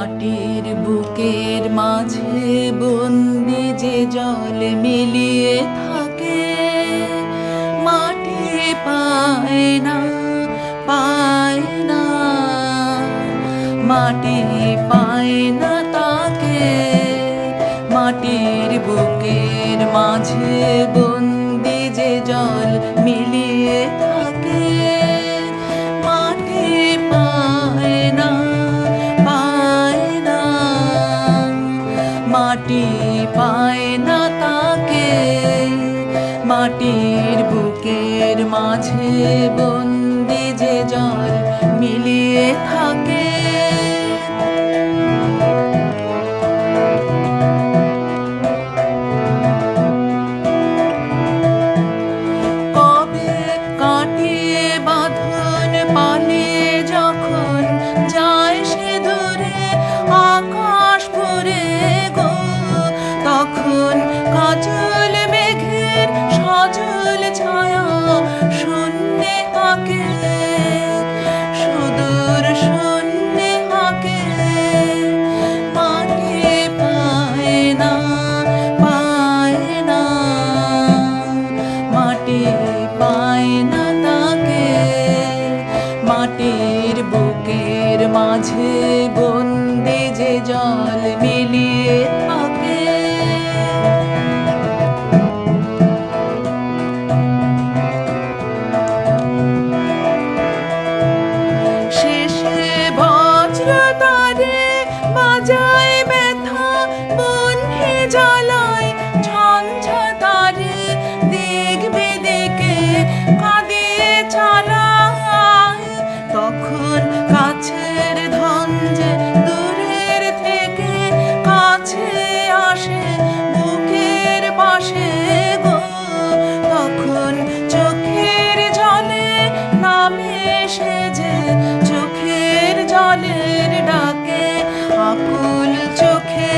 মাটির বুকের মাঝে বন্দি যে জল মিলিয়ে থাকে, মাটি পায় না, পায় না, মাটি পায় না তাকে। মাটির বুকের মাঝে বন্দি যে জল মিলিয়ে থাকে, মাটি পায় না, পায় না, মাটি পায় না তাকে। মাটির বুকের মাঝে বন্দি যে জল মিলিয়ে থাকে। কবে কাটিয়ে বাঁধন পালিয়ে যখন যায় সে দূরে আকাশ ভরে গো, তখন কাজল মেঘের সজল ছায়া শূন্যে আঁকে, সুদূর শূন্যে আঁকে। মাটি পায় না, পায় না, মাটি পায় না তাকে। মাটির বুকের মাঝে বন্দি যে জল মিলিয়ে থাকে। শেষে বজ্র তারে বাজায় ব্যথা, বহ্নি জ্বালায় ঝঞ্ঝা তারে, দিক বিদিকে কাঁদিয়ে চালায়। তখন কাছের ধন যে দূরের থেকে কাছে আসে বুকের পাশে গো, তখন চোখের জলে নামে সে যে চোখের জলের ডাকে, আকুল চোখে